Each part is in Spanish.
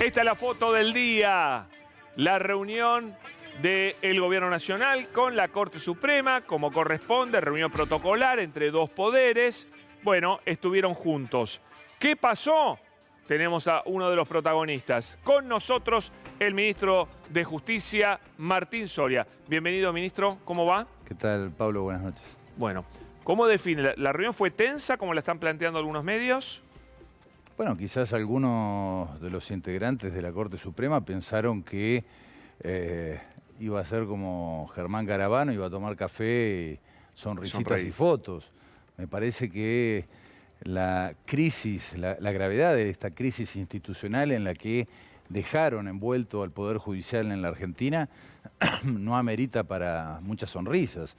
Esta es la foto del día. La reunión del Gobierno Nacional con la Corte Suprema, como corresponde, reunión protocolar entre dos poderes. Bueno, estuvieron juntos. ¿Qué pasó? Tenemos a uno de los protagonistas. Con nosotros, el ministro de Justicia, Martín Soria. Bienvenido, ministro. ¿Cómo va? ¿Qué tal, Pablo? Buenas noches. Bueno, ¿cómo define? ¿La reunión fue tensa, como la están planteando algunos medios? Bueno, quizás algunos de los integrantes de la Corte Suprema pensaron que iba a ser como Germán Garabano, iba a tomar café, sonrisitas y fotos. Me parece que la crisis, la gravedad de esta crisis institucional en la que dejaron envuelto al Poder Judicial en la Argentina no amerita para muchas sonrisas.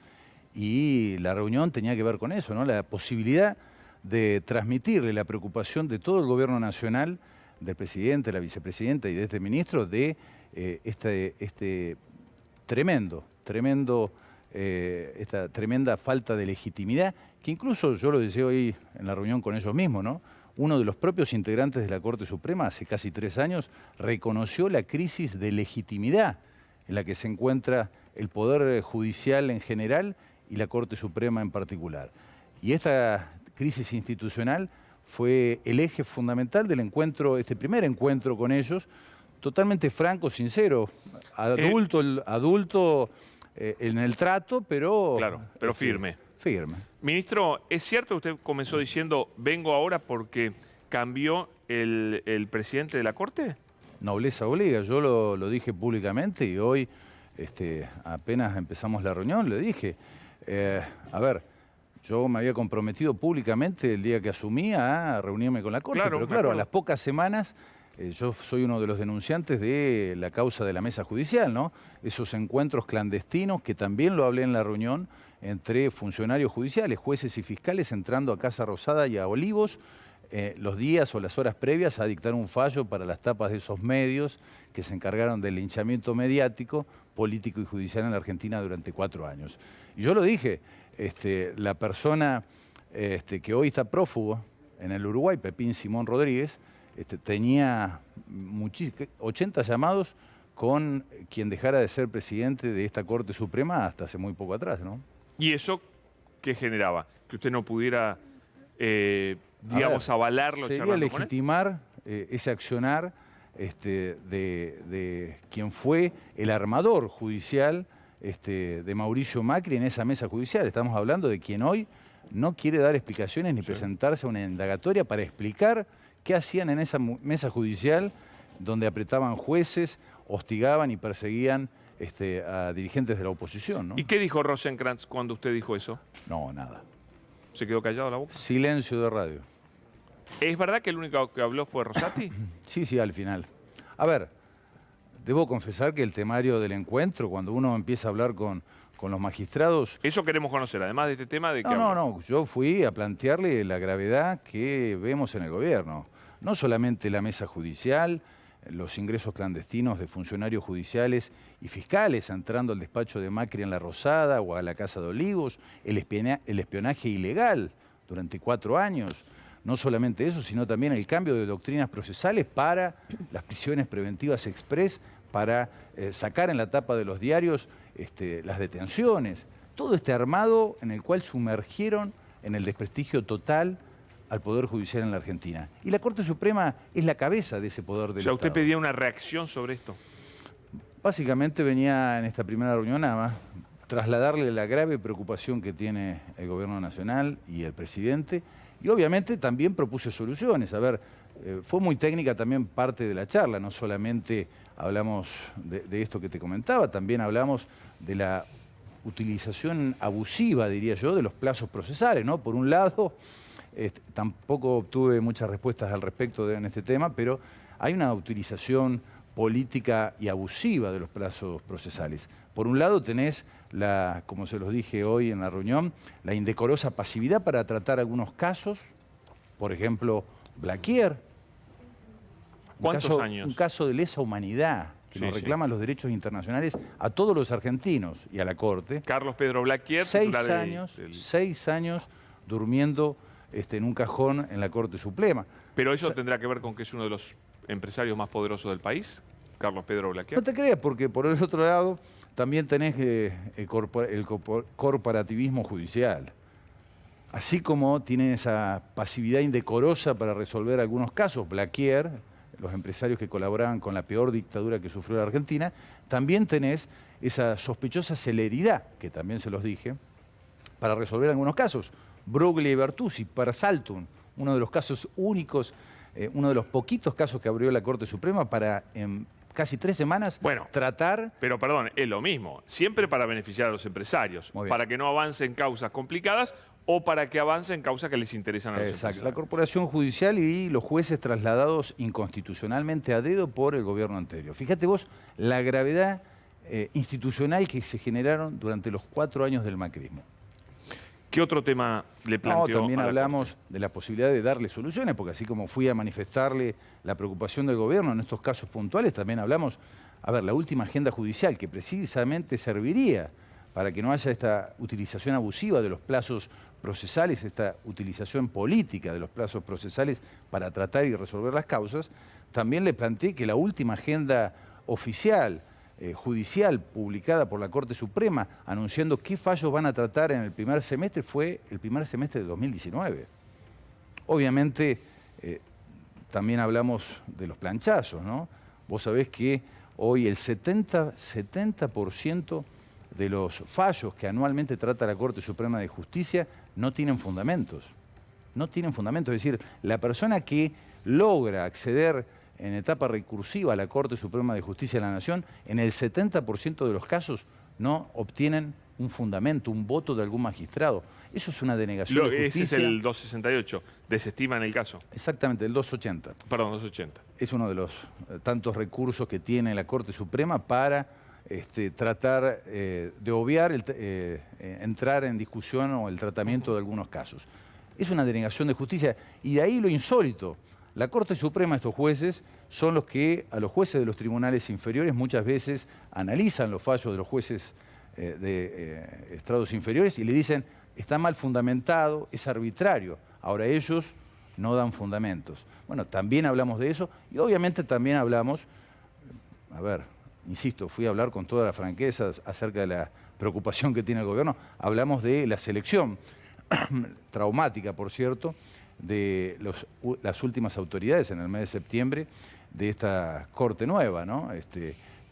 Y la reunión tenía que ver con eso, ¿no? La posibilidad de transmitirle la preocupación de todo el Gobierno Nacional, del presidente, la vicepresidenta y de este ministro, de esta tremenda falta de legitimidad, que incluso yo lo decía hoy en la reunión con ellos mismos, ¿no? Uno de los propios integrantes de la Corte Suprema, hace casi 3 años, reconoció la crisis de legitimidad en la que se encuentra el Poder Judicial en general y la Corte Suprema en particular. Y esta crisis institucional fue el eje fundamental del encuentro, este primer encuentro con ellos, totalmente franco, sincero, adulto en el trato, pero... Claro, pero firme. Firme. Ministro, ¿es cierto que usted comenzó diciendo vengo ahora porque cambió el presidente de la Corte? Nobleza obliga, yo lo dije públicamente y hoy, apenas empezamos la reunión, le dije, a ver, yo me había comprometido públicamente el día que asumí a reunirme con la Corte, pero claro, a las pocas semanas yo soy uno de los denunciantes de la causa de la mesa judicial, ¿no? Esos encuentros clandestinos, que también lo hablé en la reunión, entre funcionarios judiciales, jueces y fiscales, entrando a Casa Rosada y a Olivos, los días o las horas previas a dictar un fallo para las tapas de esos medios que se encargaron del linchamiento mediático, político y judicial en la Argentina durante 4 años. Y yo lo dije, la persona que hoy está prófugo en el Uruguay, Pepín Simón Rodríguez, tenía 80 llamados con quien dejara de ser presidente de esta Corte Suprema hasta hace muy poco atrás, ¿no? ¿Y eso qué generaba? ¿Que usted no pudiera, digamos, avalarlo? Sería legitimar ese accionar de quien fue el armador judicial de Mauricio Macri en esa mesa judicial. Estamos hablando de quien hoy no quiere dar explicaciones ni presentarse a una indagatoria para explicar qué hacían en esa mesa judicial donde apretaban jueces, hostigaban y perseguían a dirigentes de la oposición, ¿no? ¿Y qué dijo Rosenkrantz cuando usted dijo eso? No, nada. ¿Se quedó callado la boca? Silencio de radio. ¿Es verdad que el único que habló fue Rosati? Sí, al final. A ver, debo confesar que el temario del encuentro, cuando uno empieza a hablar con los magistrados... Eso queremos conocer, además de este tema de que... No, yo fui a plantearle la gravedad que vemos en el gobierno. No solamente la mesa judicial, los ingresos clandestinos de funcionarios judiciales y fiscales entrando al despacho de Macri en La Rosada o a la Casa de Olivos, el espionaje ilegal durante 4 años. No solamente eso, sino también el cambio de doctrinas procesales para las prisiones preventivas express, para sacar en la tapa de los diarios las detenciones. Todo este armado en el cual sumergieron en el desprestigio total al Poder Judicial en la Argentina. Y la Corte Suprema es la cabeza de ese poder del Estado. ¿Usted pedía una reacción sobre esto? Básicamente venía en esta primera reunión nada más trasladarle la grave preocupación que tiene el Gobierno Nacional y el presidente. Y obviamente también propuse soluciones. A ver, fue muy técnica también parte de la charla. No solamente hablamos de esto que te comentaba, también hablamos de la utilización abusiva, diría yo, de los plazos procesales, ¿no? Por un lado... tampoco obtuve muchas respuestas al respecto en este tema, pero hay una utilización política y abusiva de los plazos procesales. Por un lado tenés, como se los dije hoy en la reunión, la indecorosa pasividad para tratar algunos casos, por ejemplo, Blaquier. ¿Cuántos años? Un caso de lesa humanidad, que nos reclaman los derechos internacionales a todos los argentinos y a la Corte. Carlos Pedro Blaquier. 6 años durmiendo en un cajón en la Corte Suprema. Pero eso tendrá que ver con que es uno de los empresarios más poderosos del país, Carlos Pedro Blaquier. No te creas, porque por el otro lado también tenés el corporativismo judicial. Así como tienen esa pasividad indecorosa para resolver algunos casos, Blaquier, los empresarios que colaboraban con la peor dictadura que sufrió la Argentina, también tenés esa sospechosa celeridad, que también se los dije, para resolver algunos casos. Broglie y Bertuzzi, para Saltum, uno de los casos únicos, uno de los poquitos casos que abrió la Corte Suprema para en casi 3 semanas tratar... Pero perdón, es lo mismo, siempre para beneficiar a los empresarios, para que no avancen causas complicadas o para que avancen causas que les interesan a los empresarios. La Corporación Judicial y los jueces trasladados inconstitucionalmente a dedo por el gobierno anterior. Fíjate vos la gravedad institucional que se generaron durante los 4 años del macrismo. ¿Qué otro tema le planteó? También hablamos de la posibilidad de darle soluciones, porque así como fui a manifestarle la preocupación del gobierno en estos casos puntuales, también hablamos, la última agenda judicial, que precisamente serviría para que no haya esta utilización abusiva de los plazos procesales, esta utilización política de los plazos procesales para tratar y resolver las causas. También le planteé que la última agenda oficial judicial publicada por la Corte Suprema anunciando qué fallos van a tratar en el primer semestre fue el primer semestre de 2019. Obviamente también hablamos de los planchazos, ¿no? Vos sabés que hoy el 70% de los fallos que anualmente trata la Corte Suprema de Justicia no tienen fundamentos. No tienen fundamentos, es decir, la persona que logra acceder en etapa recursiva a la Corte Suprema de Justicia de la Nación, en el 70% de los casos no obtienen un fundamento, un voto de algún magistrado. Eso es una denegación de justicia. Ese es el 268, desestiman el caso. Exactamente, el 280. Perdón, 280. Es uno de los tantos recursos que tiene la Corte Suprema para tratar de obviar, entrar en discusión o el tratamiento de algunos casos. Es una denegación de justicia y de ahí lo insólito. La Corte Suprema, estos jueces, son los que a los jueces de los tribunales inferiores muchas veces analizan los fallos de los jueces de estrados inferiores y le dicen, está mal fundamentado, es arbitrario. Ahora ellos no dan fundamentos. Bueno, también hablamos de eso y obviamente también hablamos, insisto, fui a hablar con toda la franqueza acerca de la preocupación que tiene el gobierno, hablamos de la selección, traumática por cierto, de las últimas autoridades en el mes de septiembre de esta Corte nueva, ¿no?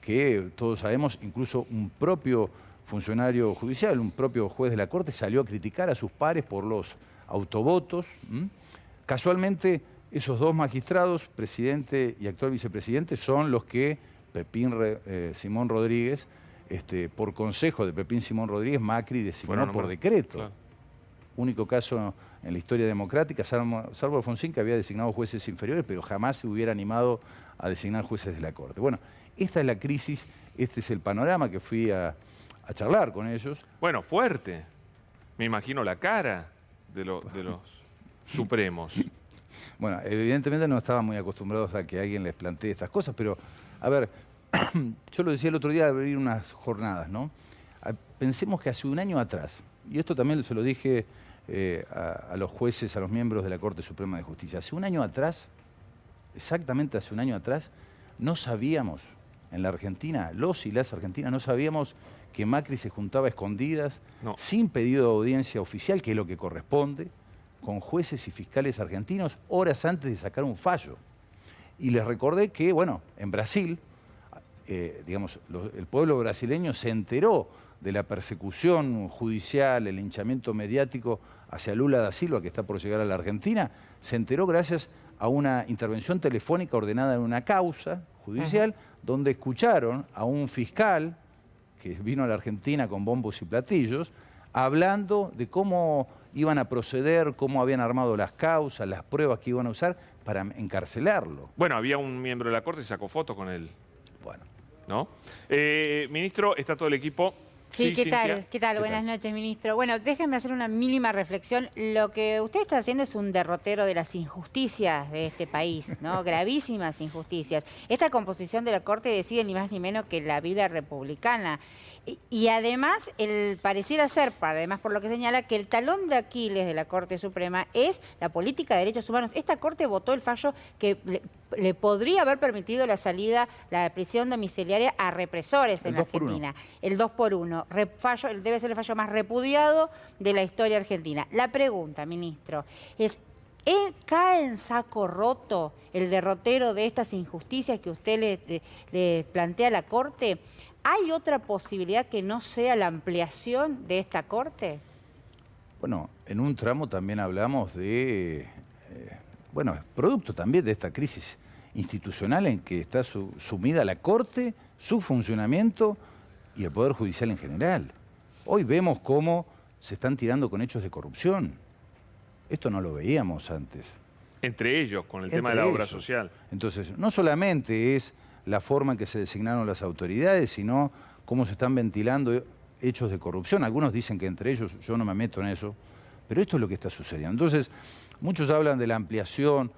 Que todos sabemos, incluso un propio funcionario judicial, un propio juez de la Corte salió a criticar a sus pares por los autovotos. Casualmente, esos 2 magistrados, presidente y actual vicepresidente, son los que Pepín Simón Rodríguez, por consejo de Pepín Simón Rodríguez, Macri designó por decreto. Claro. Único caso en la historia democrática, salvo Alfonsín, que había designado jueces inferiores, pero jamás se hubiera animado a designar jueces de la Corte. Bueno, esta es la crisis, este es el panorama que fui a charlar con ellos. Bueno, fuerte. Me imagino la cara de los supremos. Bueno, evidentemente no estaban muy acostumbrados a que alguien les plantee estas cosas, pero, yo lo decía el otro día de abrir unas jornadas, ¿no? Pensemos que hace un año atrás, y esto también se lo dije a los jueces, a los miembros de la Corte Suprema de Justicia. Hace un año atrás, exactamente hace un año atrás, no sabíamos, en la Argentina, los y las argentinas, no sabíamos que Macri se juntaba a escondidas, sin pedido de audiencia oficial, que es lo que corresponde, con jueces y fiscales argentinos, horas antes de sacar un fallo. Y les recordé que, bueno, en Brasil, el pueblo brasileño se enteró de la persecución judicial, el linchamiento mediático hacia Lula da Silva, que está por llegar a la Argentina, se enteró gracias a una intervención telefónica ordenada en una causa judicial, donde escucharon a un fiscal que vino a la Argentina con bombos y platillos, hablando de cómo iban a proceder, cómo habían armado las causas, las pruebas que iban a usar para encarcelarlo. Bueno, había un miembro de la Corte y sacó fotos con él. Bueno. ¿No? Ministro, está todo el equipo. Sí, ¿qué tal? ¿Qué tal? Buenas noches, ministro. Bueno, déjenme hacer una mínima reflexión. Lo que usted está haciendo es un derrotero de las injusticias de este país, ¿no? Gravísimas injusticias. Esta composición de la Corte decide ni más ni menos que la vida republicana. Y además, pareciera ser, además por lo que señala, que el talón de Aquiles de la Corte Suprema es la política de derechos humanos. Esta Corte votó el fallo que le podría haber permitido la salida, la prisión domiciliaria a represores en la Argentina. El 2 por 1. Debe ser el fallo más repudiado de la historia argentina. La pregunta, ministro, es: ¿cae en saco roto el derrotero de estas injusticias que usted le plantea a la Corte? ¿Hay otra posibilidad que no sea la ampliación de esta Corte? Bueno, en un tramo también hablamos de, producto también de esta crisis institucional en que está sumida la Corte, su funcionamiento y el Poder Judicial en general. Hoy vemos cómo se están tirando con hechos de corrupción. Esto no lo veíamos antes. Entre ellos, con el tema de la obra social. Entonces, no solamente es la forma en que se designaron las autoridades, sino cómo se están ventilando hechos de corrupción. Algunos dicen que entre ellos, yo no me meto en eso, pero esto es lo que está sucediendo. Entonces, muchos hablan de la ampliación.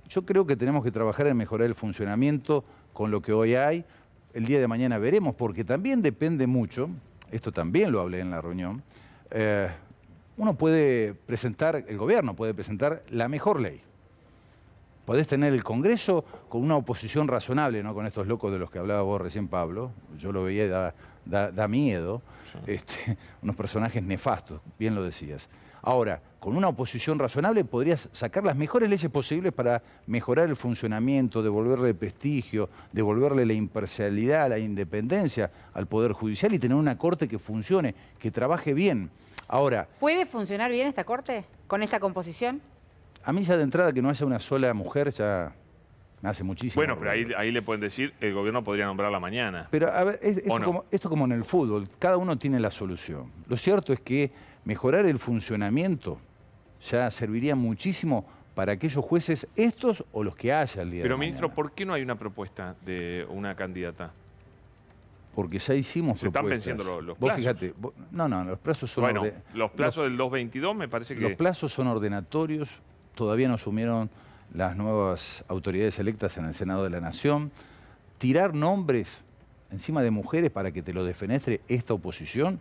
Yo creo que tenemos que trabajar en mejorar el funcionamiento con lo que hoy hay. El día de mañana veremos, porque también depende mucho, esto también lo hablé en la reunión, uno puede presentar, el gobierno puede presentar la mejor ley. Podés tener el Congreso con una oposición razonable, no con estos locos de los que hablaba vos recién, Pablo. Yo lo veía y da miedo. Sí. Unos personajes nefastos, bien lo decías. Ahora, con una oposición razonable podrías sacar las mejores leyes posibles para mejorar el funcionamiento, devolverle el prestigio, devolverle la imparcialidad, la independencia al Poder Judicial y tener una Corte que funcione, que trabaje bien. Ahora, ¿puede funcionar bien esta Corte con esta composición? A mí ya de entrada que no haya una sola mujer ya me hace muchísimo. Bueno, pero ahí le pueden decir, el gobierno podría nombrarla mañana. Pero a ver, esto como en el fútbol, cada uno tiene la solución. Lo cierto es que mejorar el funcionamiento ya serviría muchísimo para aquellos jueces, estos o los que haya el día de mañana. Pero, ministro, ¿por qué no hay una propuesta de una candidata? Porque ya hicimos Se propuestas. Están venciendo los plazos. Vos fíjate, los plazos son... Bueno, los plazos del 222 me parece que... Los plazos son ordenatorios, todavía no asumieron las nuevas autoridades electas en el Senado de la Nación. Tirar nombres encima de mujeres para que te lo defenestre esta oposición,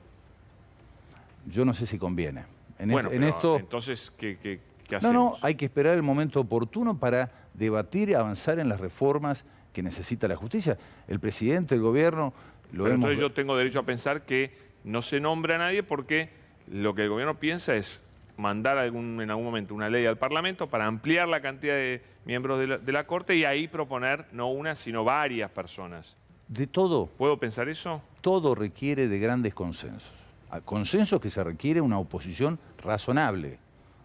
yo no sé si conviene. Entonces, ¿qué hacemos? No, hay que esperar el momento oportuno para debatir y avanzar en las reformas que necesita la justicia. El presidente, el gobierno... Entonces yo tengo derecho a pensar que no se nombra a nadie porque lo que el gobierno piensa es mandar en algún momento una ley al Parlamento para ampliar la cantidad de miembros de la Corte y ahí proponer no una, sino varias personas. De todo. ¿Puedo pensar eso? Todo requiere de grandes consensos. A consensos que se requiere una oposición razonable,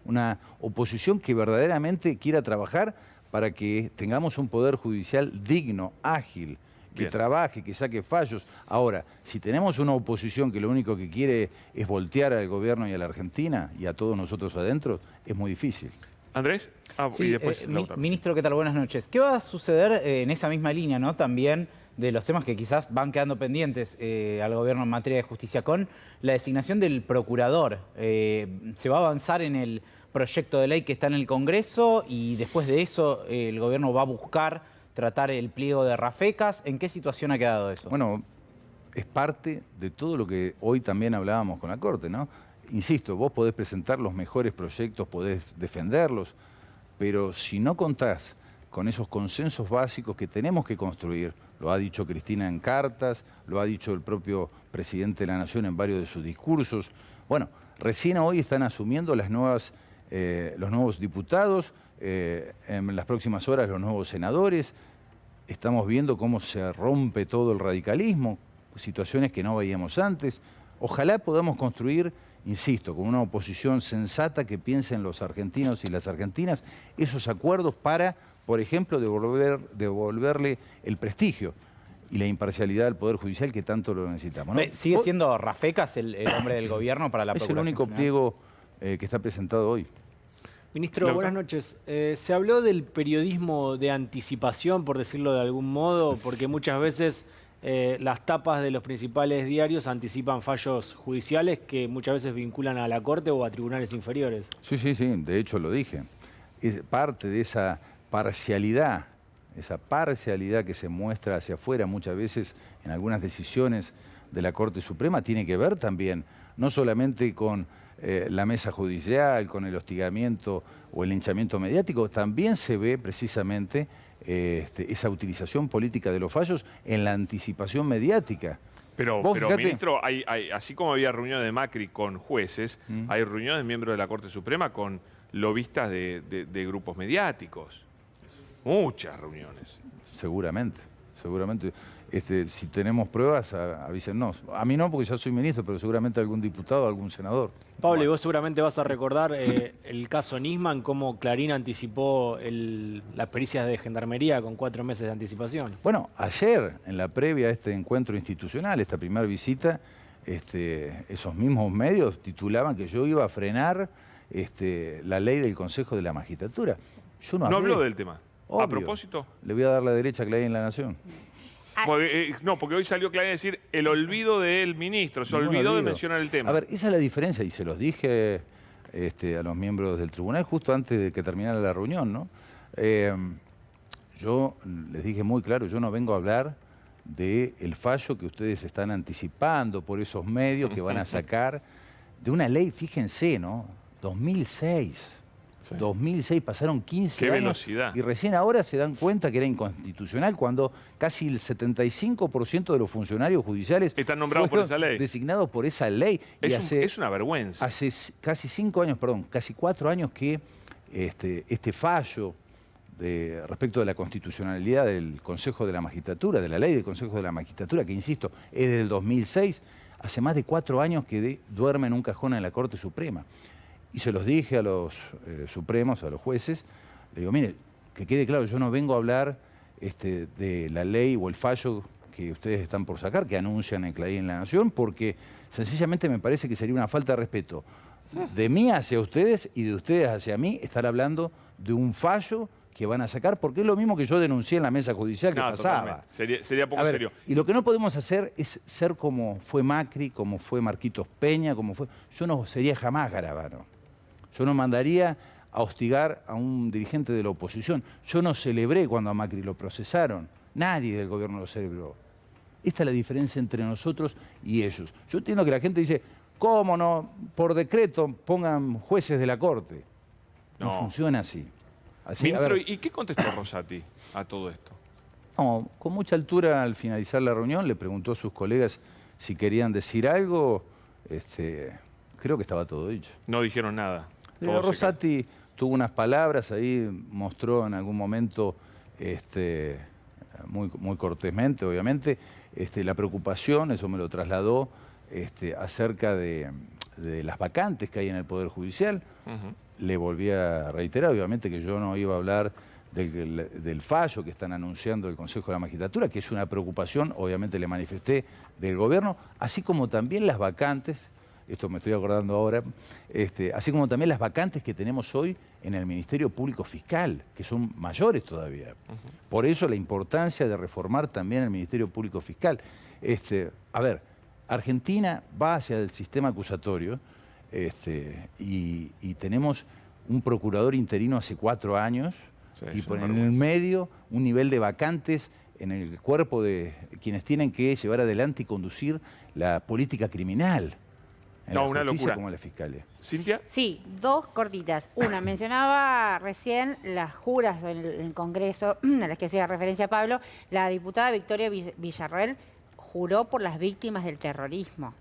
una oposición que verdaderamente quiera trabajar para que tengamos un poder judicial digno, ágil, que trabaje, que saque fallos. Ahora, si tenemos una oposición que lo único que quiere es voltear al gobierno y a la Argentina y a todos nosotros adentro, es muy difícil. Andrés, sí, y después ministro, ¿qué tal? Buenas noches. ¿Qué va a suceder en esa misma línea, ¿no? También de los temas que quizás van quedando pendientes al gobierno en materia de justicia con la designación del procurador? ¿Se va a avanzar en el proyecto de ley que está en el Congreso y después de eso el gobierno va a buscar tratar el pliego de Rafecas? ¿En qué situación ha quedado eso? Bueno, es parte de todo lo que hoy también hablábamos con la Corte, ¿no? Insisto, vos podés presentar los mejores proyectos, podés defenderlos, pero si no contás con esos consensos básicos que tenemos que construir, lo ha dicho Cristina en cartas, lo ha dicho el propio presidente de la Nación en varios de sus discursos. Bueno, recién hoy están asumiendo los nuevos diputados, en las próximas horas los nuevos senadores. Estamos viendo cómo se rompe todo el radicalismo, situaciones que no veíamos antes. Ojalá podamos construir, insisto, con una oposición sensata que piense en los argentinos y las argentinas, esos acuerdos para, por ejemplo, devolverle el prestigio y la imparcialidad al Poder Judicial que tanto lo necesitamos, ¿no? ¿Sigue siendo Rafecas el hombre del gobierno para la Procuración? Es el único pliego que está presentado hoy. Ministro, buenas noches. Se habló del periodismo de anticipación, por decirlo de algún modo, porque muchas veces las tapas de los principales diarios anticipan fallos judiciales que muchas veces vinculan a la Corte o a tribunales inferiores. Sí, de hecho lo dije. Es parte de esa parcialidad que se muestra hacia afuera muchas veces en algunas decisiones de la Corte Suprema, tiene que ver también no solamente con la mesa judicial, con el hostigamiento o el linchamiento mediático, también se ve precisamente esa utilización política de los fallos en la anticipación mediática. Pero ministro, así como había reuniones de Macri con jueces, hay reuniones de miembros de la Corte Suprema con lobistas de grupos mediáticos. Muchas reuniones. Seguramente. Si tenemos pruebas, avísennos. A mí no, porque ya soy ministro, pero seguramente algún diputado, algún senador. Pablo, y vos seguramente vas a recordar el caso Nisman, cómo Clarín anticipó las pericias de Gendarmería con 4 meses de anticipación. Bueno, ayer, en la previa a este encuentro institucional, esta primera visita, esos mismos medios titulaban que yo iba a frenar la ley del Consejo de la Magistratura. Yo no hablé. ¿No habló del tema? Obvio. ¿A propósito? Le voy a dar la derecha a Clarín en La Nación. Porque hoy salió Clarín a decir el olvido del ministro, se olvidó de mencionar el tema. A ver, esa es la diferencia, y se los dije a los miembros del tribunal justo antes de que terminara la reunión, ¿no? Yo les dije muy claro, yo no vengo a hablar del fallo que ustedes están anticipando por esos medios que van a sacar de una ley, fíjense, ¿no? 2006. Sí. 2006, pasaron 15 años. ¡Qué velocidad! Y recién ahora se dan cuenta que era inconstitucional cuando casi el 75% de los funcionarios judiciales están nombrados por esa ley. Designados por esa ley. Es una vergüenza. Hace casi 5 años, perdón, casi 4 años que este fallo respecto de la constitucionalidad del Consejo de la Magistratura, de la ley del Consejo de la Magistratura, que insisto, es del 2006, hace más de 4 años que duerme en un cajón en la Corte Suprema. Y se los dije a los supremos, a los jueces, le digo, mire, que quede claro, yo no vengo a hablar de la ley o el fallo que ustedes están por sacar, que anuncian en Clarín en La Nación, porque sencillamente me parece que sería una falta de respeto de mí hacia ustedes y de ustedes hacia mí estar hablando de un fallo que van a sacar, porque es lo mismo que yo denuncié en la mesa judicial que pasaba. Sería poco serio. Y lo que no podemos hacer es ser como fue Macri, como fue Marquitos Peña, como fue... Yo no sería jamás Garabano. Yo no mandaría a hostigar a un dirigente de la oposición. Yo no celebré cuando a Macri lo procesaron. Nadie del gobierno lo celebró. Esta es la diferencia entre nosotros y ellos. Yo entiendo que la gente dice, ¿cómo no? Por decreto pongan jueces de la Corte. No funciona así. Ministro, ¿y qué contestó Rosati a todo esto? No, con mucha altura al finalizar la reunión le preguntó a sus colegas si querían decir algo. Creo que estaba todo dicho. No dijeron nada. Rosati tuvo unas palabras ahí, mostró en algún momento, muy cortésmente, obviamente, la preocupación, eso me lo trasladó, acerca de las vacantes que hay en el Poder Judicial. Le volví a reiterar, obviamente, que yo no iba a hablar del fallo que están anunciando el Consejo de la Magistratura, que es una preocupación, obviamente le manifesté, del gobierno, así como también las vacantes. Esto me estoy acordando ahora, así como también las vacantes que tenemos hoy en el Ministerio Público Fiscal, que son mayores todavía. Por eso la importancia de reformar también el Ministerio Público Fiscal. A ver, Argentina va hacia el sistema acusatorio y tenemos un procurador interino hace 4 años y en el medio un nivel de vacantes en el cuerpo de quienes tienen que llevar adelante y conducir la política criminal. Una locura. Como la fiscalía. ¿Cintia? Sí, 2 cortitas. Una, mencionaba recién las juras del Congreso, a las que hacía referencia Pablo. La diputada Victoria Villarroel juró por las víctimas del terrorismo,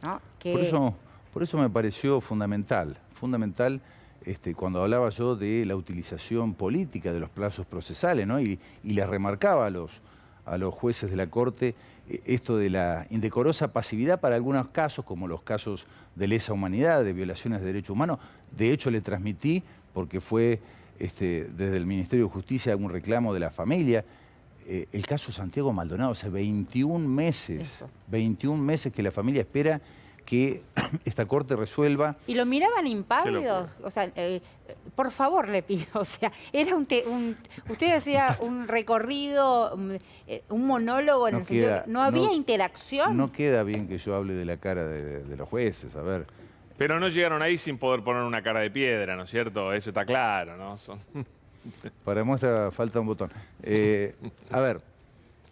¿no? Por eso me pareció fundamental cuando hablaba yo de la utilización política de los plazos procesales, ¿no? Y les remarcaba a los jueces de la Corte esto de la indecorosa pasividad para algunos casos, como los casos de lesa humanidad, de violaciones de derechos humanos. De hecho, le transmití, porque fue desde el Ministerio de Justicia un reclamo de la familia, el caso Santiago Maldonado, hace 21 meses, 21 meses que la familia espera que esta Corte resuelva. Y lo miraban impávidos, o sea, por favor le pido, o sea, era usted hacía un recorrido, un monólogo en el sentido que no había interacción. No queda bien que yo hable de la cara de los jueces, a ver. Pero no llegaron ahí sin poder poner una cara de piedra, ¿no es cierto? Eso está claro, ¿no? Para muestra falta un botón. A ver,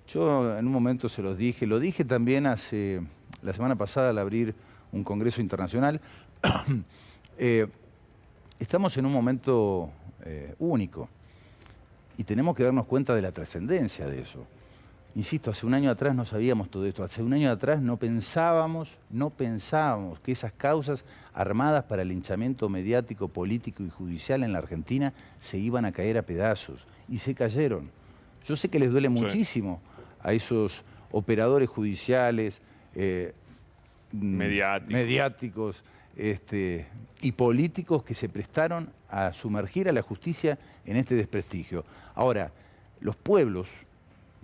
yo en un momento se los dije, lo dije también la semana pasada al abrir un congreso internacional, Estamos en un momento único y tenemos que darnos cuenta de la trascendencia de eso. Insisto, hace un año atrás no sabíamos todo esto. Hace un año atrás no pensábamos que esas causas armadas para el linchamiento mediático, político y judicial en la Argentina se iban a caer a pedazos. Y se cayeron. Yo sé que les duele muchísimo a esos operadores judiciales, mediáticos y políticos que se prestaron a sumergir a la justicia en este desprestigio. Ahora, los pueblos,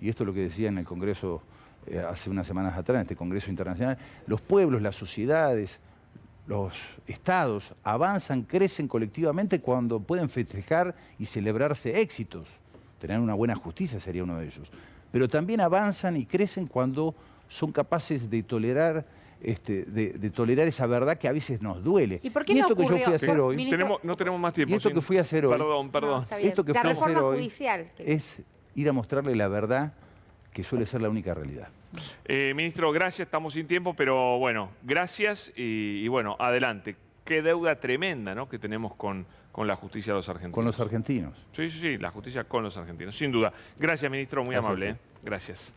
y esto es lo que decía en el Congreso hace unas semanas atrás, en este Congreso Internacional, los pueblos, las sociedades, los estados avanzan, crecen colectivamente cuando pueden festejar y celebrarse éxitos. Tener una buena justicia sería uno de ellos. Pero también avanzan y crecen cuando son capaces de tolerar, de tolerar esa verdad que a veces nos duele. ¿Y por qué no esto que yo ocurrió? fui a hacer hoy... No tenemos más tiempo. Y esto que fui a hacer hoy... Perdón. No, está bien. Esto que La fui a hacer reforma hoy judicial. es ir a mostrarle la verdad que suele ser la única realidad. Ministro, gracias, estamos sin tiempo, pero bueno, gracias y bueno, adelante. Qué deuda tremenda, ¿no?, que tenemos con la justicia de los argentinos. Con los argentinos. Sí, la justicia con los argentinos, sin duda. Gracias, ministro, muy Gracias amable. a usted. Gracias.